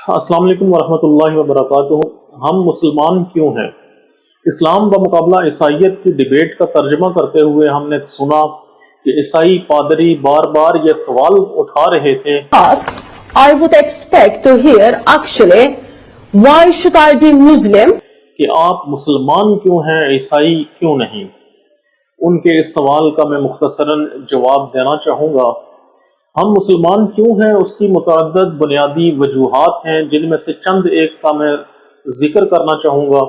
السلام علیکم ورحمۃ اللہ وبرکاتہ۔ ہم مسلمان کیوں ہیں؟ اسلام بمقابلہ عیسائیت کی ڈیبیٹ کا ترجمہ کرتے ہوئے ہم نے سنا کہ عیسائی پادری بار بار یہ سوال اٹھا رہے تھے I would expect to hear actually why should I be Muslim؟ کہ آپ مسلمان کیوں ہیں، عیسائی کیوں نہیں؟ ان کے اس سوال کا میں مختصراً جواب دینا چاہوں گا۔ ہم مسلمان کیوں ہیں اس کی متعدد بنیادی وجوہات ہیں، جن میں سے چند ایک کا میں ذکر کرنا چاہوں گا۔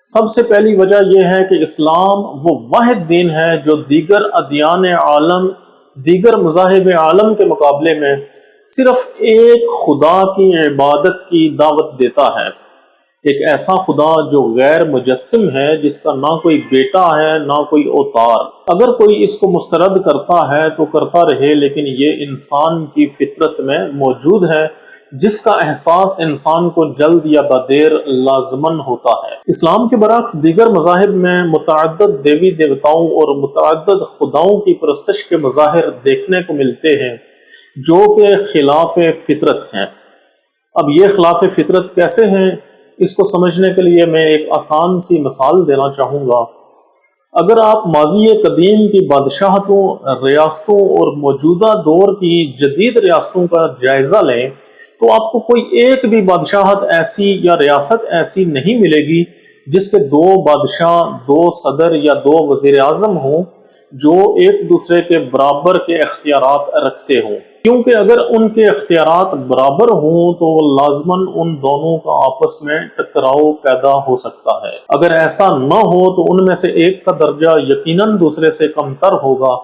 سب سے پہلی وجہ یہ ہے کہ اسلام وہ واحد دین ہے جو دیگر ادیان عالم، دیگر مذاہب عالم کے مقابلے میں صرف ایک خدا کی عبادت کی دعوت دیتا ہے، ایک ایسا خدا جو غیر مجسم ہے، جس کا نہ کوئی بیٹا ہے نہ کوئی اوتار۔ اگر کوئی اس کو مسترد کرتا ہے تو کرتا رہے، لیکن یہ انسان کی فطرت میں موجود ہے، جس کا احساس انسان کو جلد یا بدیر لازماً ہوتا ہے۔ اسلام کے برعکس دیگر مذاہب میں متعدد دیوی دیوتاؤں اور متعدد خداؤں کی پرستش کے مظاہر دیکھنے کو ملتے ہیں جو کہ خلاف فطرت ہیں۔ اب یہ خلاف فطرت کیسے ہیں، اس کو سمجھنے کے لیے میں ایک آسان سی مثال دینا چاہوں گا۔ اگر آپ ماضی قدیم کی بادشاہتوں، ریاستوں اور موجودہ دور کی جدید ریاستوں کا جائزہ لیں تو آپ کو کوئی ایک بھی بادشاہت ایسی یا ریاست ایسی نہیں ملے گی جس کے دو بادشاہ، دو صدر یا دو وزیر اعظم ہوں جو ایک دوسرے کے برابر کے اختیارات رکھتے ہوں، کیونکہ اگر ان کے اختیارات برابر ہوں تو لازماً ان دونوں کا آپس میں ٹکراؤ پیدا ہو سکتا ہے۔ اگر ایسا نہ ہو تو ان میں سے ایک کا درجہ یقیناً دوسرے سے کمتر ہوگا،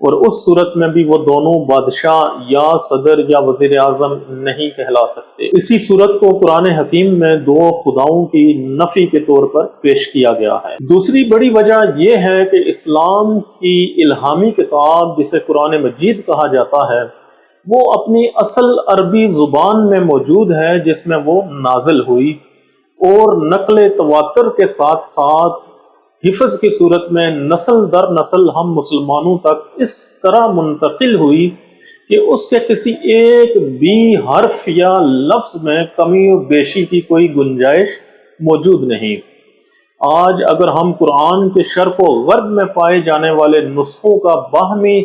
اور اس صورت میں بھی وہ دونوں بادشاہ یا صدر یا وزیر اعظم نہیں کہلا سکتے۔ اسی صورت کو قرآن حکیم میں دو خداؤں کی نفی کے طور پر پیش کیا گیا ہے۔ دوسری بڑی وجہ یہ ہے کہ اسلام کی الہامی کتاب، جسے قرآن مجید کہا جاتا ہے، وہ اپنی اصل عربی زبان میں موجود ہے، جس میں وہ نازل ہوئی اور نقل تواتر کے ساتھ ساتھ حفظ کی صورت میں نسل در نسل ہم مسلمانوں تک اس طرح منتقل ہوئی کہ اس کے کسی ایک بھی حرف یا لفظ میں کمی و بیشی کی کوئی گنجائش موجود نہیں۔ آج اگر ہم قرآن کے شرق و غرب میں پائے جانے والے نسخوں کا باہمی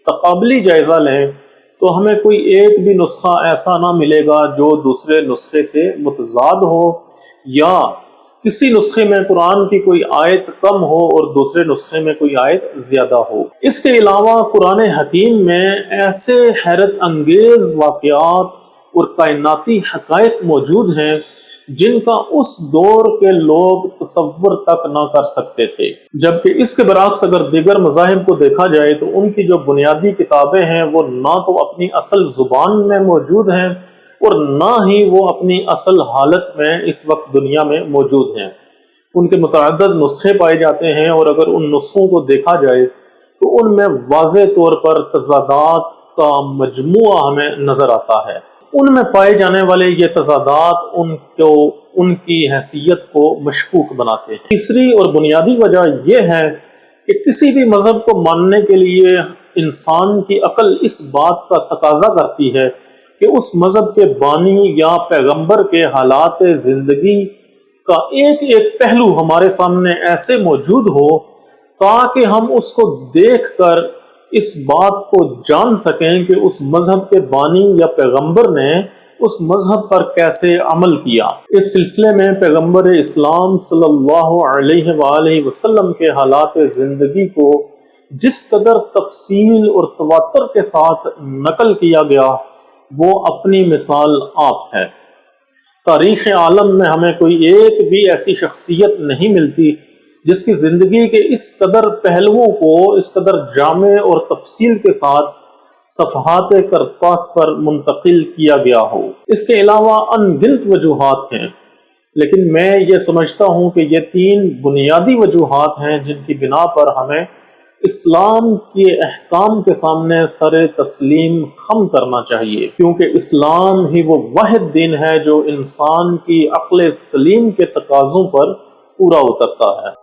تقابلی جائزہ لیں تو ہمیں کوئی ایک بھی نسخہ ایسا نہ ملے گا جو دوسرے نسخے سے متضاد ہو، یا کسی نسخے میں قرآن کی کوئی آیت کم ہو اور دوسرے نسخے میں کوئی آیت زیادہ ہو۔ اس کے علاوہ قرآن حکیم میں ایسے حیرت انگیز واقعات اور کائناتی حقائق موجود ہیں جن کا اس دور کے لوگ تصور تک نہ کر سکتے تھے، جبکہ اس کے برعکس اگر دیگر مذاہب کو دیکھا جائے تو ان کی جو بنیادی کتابیں ہیں وہ نہ تو اپنی اصل زبان میں موجود ہیں اور نہ ہی وہ اپنی اصل حالت میں اس وقت دنیا میں موجود ہیں۔ ان کے متعدد نسخے پائے جاتے ہیں، اور اگر ان نسخوں کو دیکھا جائے تو ان میں واضح طور پر تضادات کا مجموعہ ہمیں نظر آتا ہے۔ ان میں پائے جانے والے یہ تضادات ان کی حیثیت کو مشکوک بناتے ہیں۔ تیسری اور بنیادی وجہ یہ ہے کہ کسی بھی مذہب کو ماننے کے لیے انسان کی عقل اس بات کا تقاضا کرتی ہے کہ اس مذہب کے بانی یا پیغمبر کے حالات زندگی کا ایک ایک پہلو ہمارے سامنے ایسے موجود ہو تاکہ ہم اس کو دیکھ کر اس بات کو جان سکیں کہ اس مذہب کے بانی یا پیغمبر نے اس مذہب پر کیسے عمل کیا۔ اس سلسلے میں پیغمبر اسلام صلی اللہ علیہ وآلہ وسلم کے حالات زندگی کو جس قدر تفصیل اور تواتر کے ساتھ نقل کیا گیا وہ اپنی مثال آپ ہے۔ تاریخ عالم میں ہمیں کوئی ایک بھی ایسی شخصیت نہیں ملتی جس کی زندگی کے اس قدر پہلوؤں کو اس قدر جامع اور تفصیل کے ساتھ صفحات کرتاس پر منتقل کیا گیا ہو۔ اس کے علاوہ ان گنت وجوہات ہیں، لیکن میں یہ سمجھتا ہوں کہ یہ تین بنیادی وجوہات ہیں جن کی بنا پر ہمیں اسلام کے احکام کے سامنے سر تسلیم خم کرنا چاہیے، کیونکہ اسلام ہی وہ واحد دین ہے جو انسان کی عقل سلیم کے تقاضوں پر پورا اترتا ہے۔